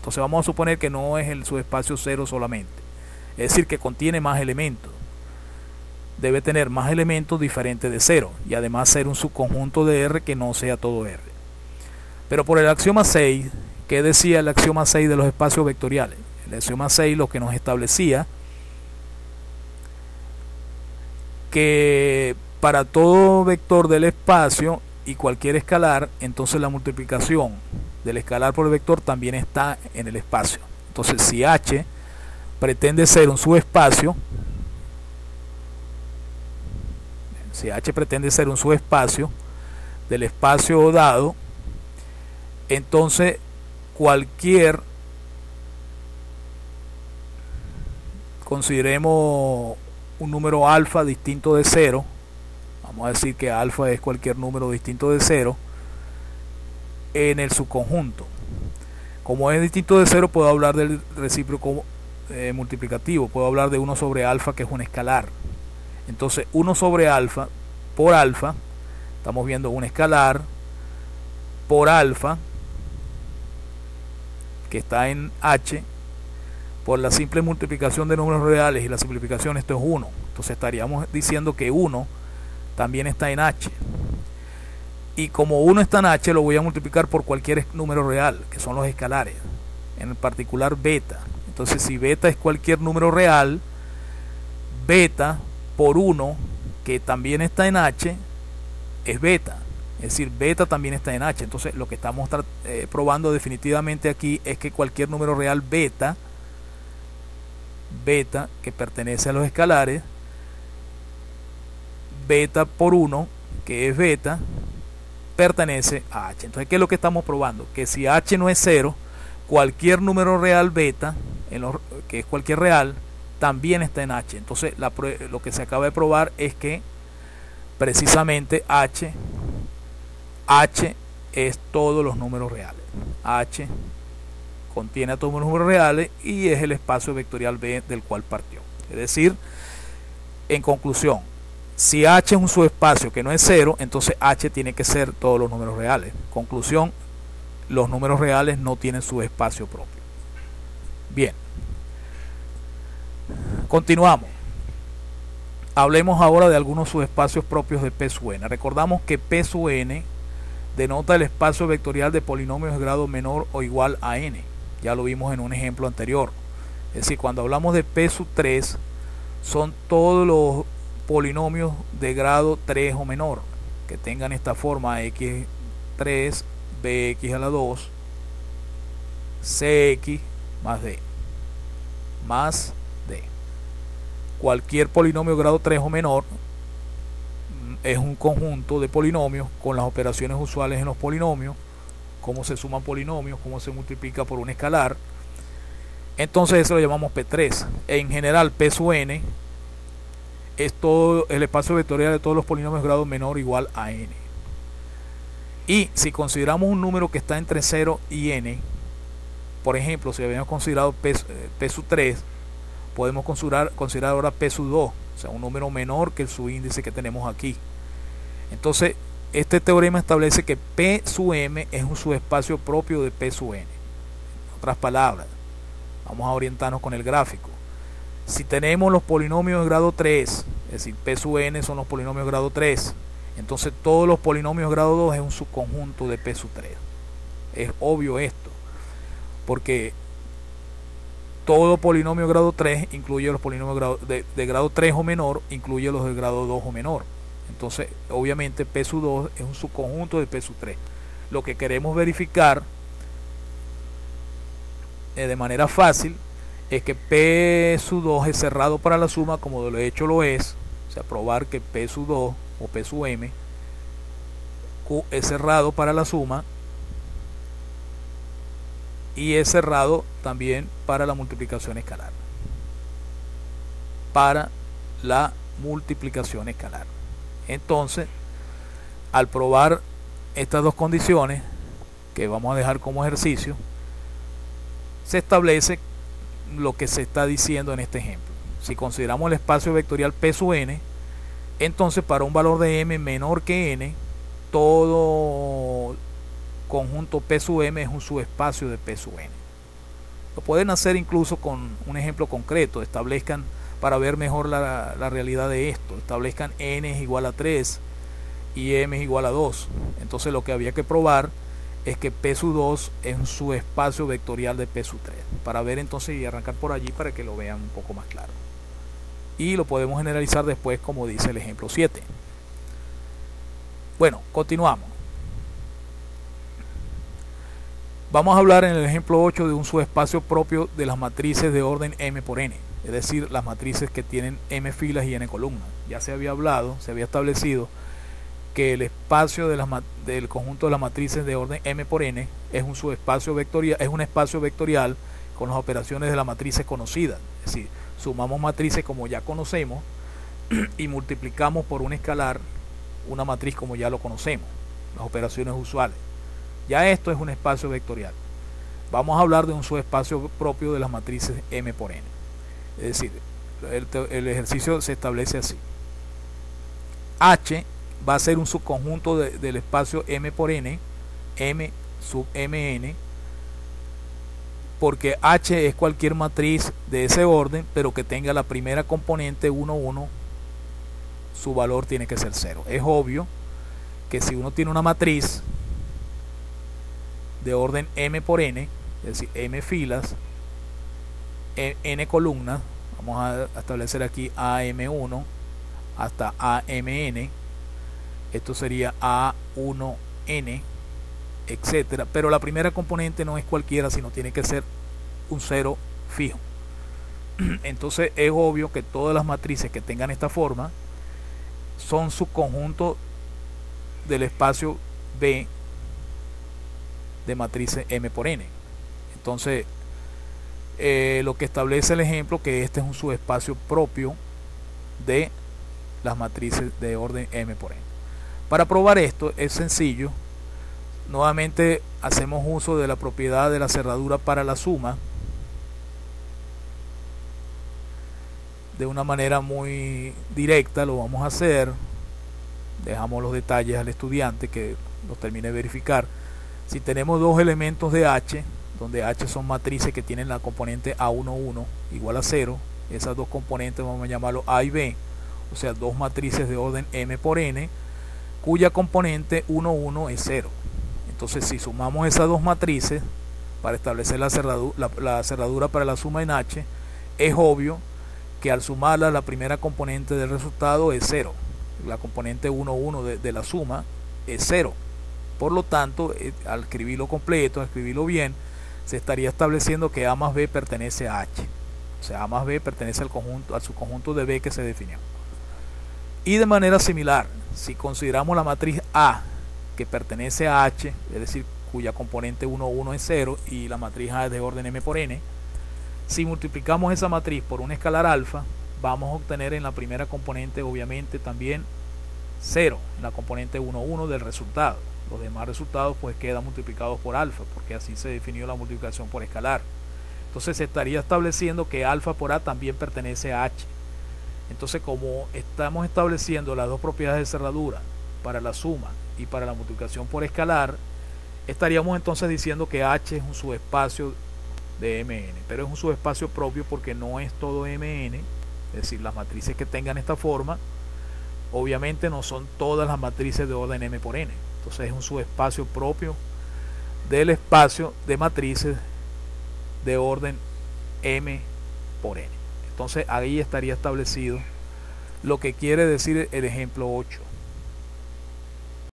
Entonces vamos a suponer que no es el subespacio 0 solamente, es decir, que contiene más elementos. Debe tener más elementos diferentes de 0 y además ser un subconjunto de R que no sea todo R. Pero por el axioma 6, ¿qué decía el axioma 6 de los espacios vectoriales? El axioma 6 lo que nos establecía que para todo vector del espacio y cualquier escalar, entonces la multiplicación del escalar por el vector también está en el espacio. Entonces si H pretende ser un subespacio, del espacio dado, entonces consideremos un número alfa distinto de 0, vamos a decir que alfa es cualquier número distinto de 0 en el subconjunto. Como es distinto de 0, puedo hablar del recíproco multiplicativo, puedo hablar de 1 sobre alfa, que es un escalar. Entonces 1 sobre alfa por alfa, estamos viendo un escalar por alfa que está en H, por la simple multiplicación de números reales y la simplificación, esto es 1. Entonces estaríamos diciendo que 1 también está en H. Y como 1 está en H, lo voy a multiplicar por cualquier número real, que son los escalares, en particular beta. Entonces si beta es cualquier número real, beta por 1, que también está en H, es beta. Es decir, beta también está en H. Entonces lo que estamos probando definitivamente aquí es que cualquier número real beta que pertenece a los escalares, beta por 1, que es beta, pertenece a H. Entonces, ¿qué es lo que estamos probando? Que si H no es 0, cualquier número real beta, que es cualquier real, también está en H. Entonces lo que se acaba de probar es que precisamente H es todos los números reales. H contiene a todos los números reales y es el espacio vectorial B del cual partió. Es decir, en conclusión, si H es un subespacio que no es 0, entonces H tiene que ser todos los números reales. Conclusión, los números reales no tienen subespacio propio. Bien, continuamos. Hablemos ahora de algunos subespacios propios de P sub n. Recordamos que P sub n denota el espacio vectorial de polinomios de grado menor o igual a n. Ya lo vimos en un ejemplo anterior. Es decir, cuando hablamos de P sub 3, son todos los polinomios de grado 3 o menor que tengan esta forma: x3, bx a la 2, cx más d. Cualquier polinomio de grado 3 o menor es un conjunto de polinomios con las operaciones usuales en los polinomios, cómo se suman polinomios, cómo se multiplica por un escalar. Entonces eso lo llamamos P3. En general P sub n es todo el espacio vectorial de todos los polinomios de grado menor o igual a n. Y si consideramos un número que está entre 0 y n, por ejemplo, si habíamos considerado P sub 3, podemos considerar ahora P sub 2, o sea, un número menor que el subíndice que tenemos aquí. Entonces, este teorema establece que P sub m es un subespacio propio de P sub n. En otras palabras, vamos a orientarnos con el gráfico. Si tenemos los polinomios de grado 3, es decir, P sub n son los polinomios de grado 3, entonces todos los polinomios de grado 2 es un subconjunto de P sub 3. Es obvio esto, porque todo polinomio de grado 3 incluye los polinomios de grado 3 o menor, incluye los de grado 2 o menor. Entonces, obviamente, P sub 2 es un subconjunto de P sub 3. Lo que queremos verificar de manera fácil es que P sub 2 es cerrado para la suma, como de hecho lo es. O sea, probar que P sub 2 o P sub m es cerrado para la suma y es cerrado también para la multiplicación escalar. Entonces, al probar estas dos condiciones, que vamos a dejar como ejercicio, se establece lo que se está diciendo en este ejemplo. Si consideramos el espacio vectorial P sub n, entonces para un valor de m menor que n, todo conjunto P sub m es un subespacio de P sub n. Lo pueden hacer incluso con un ejemplo concreto. Establezcan, para ver mejor la realidad de esto, establezcan n es igual a 3 y m es igual a 2. Entonces lo que había que probar es que P sub 2 es un subespacio vectorial de P sub 3. Para ver entonces y arrancar por allí para que lo vean un poco más claro. Y lo podemos generalizar después como dice el ejemplo 7. Bueno, continuamos. Vamos a hablar en el ejemplo 8 de un subespacio propio de las matrices de orden m por n, es decir, las matrices que tienen m filas y n columnas. Ya se había hablado, se había establecido que el espacio del conjunto de las matrices de orden m por n es un subespacio vectorial, es un espacio vectorial con las operaciones de las matrices conocidas. Es decir, sumamos matrices como ya conocemos y multiplicamos por un escalar una matriz como ya lo conocemos, las operaciones usuales. Ya esto es un espacio vectorial. Vamos a hablar de un subespacio propio de las matrices m por n. Es decir, el ejercicio se establece así. H va a ser un subconjunto del espacio m por n, m sub mn, porque H es cualquier matriz de ese orden, pero que tenga la primera componente 1, 1, su valor tiene que ser 0. Es obvio que si uno tiene una matriz de orden m por n, es decir, m filas, n columnas, vamos a establecer aquí AM1 hasta AMN, esto sería A1N, etcétera, pero la primera componente no es cualquiera, sino tiene que ser un 0 fijo. Entonces es obvio que todas las matrices que tengan esta forma son subconjuntos del espacio B de matrices m por n. Entonces lo que establece el ejemplo que este es un subespacio propio de las matrices de orden m por n. Para probar esto es sencillo. Nuevamente hacemos uso de la propiedad de la cerradura para la suma de una manera muy directa. Lo vamos a hacer, dejamos los detalles al estudiante que los termine de verificar. Si tenemos dos elementos de H, donde H son matrices que tienen la componente A11 igual a 0, esas dos componentes vamos a llamarlo A y B, o sea, dos matrices de orden m por n, cuya componente 1, 1 es 0. Entonces, si sumamos esas dos matrices para establecer la cerradura para la suma en H, es obvio que al sumarla la primera componente del resultado es 0. La componente 1, 1 de la suma es 0. Por lo tanto, al escribirlo completo, al escribirlo bien, se estaría estableciendo que A más B pertenece a H. O sea, A más B pertenece al subconjunto de B que se definió. Y de manera similar, si consideramos la matriz A que pertenece a H, es decir, cuya componente 1, 1 es 0, y la matriz A es de orden m por n, si multiplicamos esa matriz por un escalar alfa, vamos a obtener en la primera componente obviamente también 0, en la componente 1, 1 del resultado. Los demás resultados pues quedan multiplicados por alfa, porque así se definió la multiplicación por escalar. Entonces se estaría estableciendo que alfa por A también pertenece a H. Entonces, como estamos estableciendo las dos propiedades de cerradura para la suma y para la multiplicación por escalar, estaríamos entonces diciendo que H es un subespacio de Mn, pero es un subespacio propio porque no es todo Mn, es decir, las matrices que tengan esta forma obviamente no son todas las matrices de orden m por n. Entonces es un subespacio propio del espacio de matrices de orden m por n. Entonces ahí estaría establecido lo que quiere decir el ejemplo 8.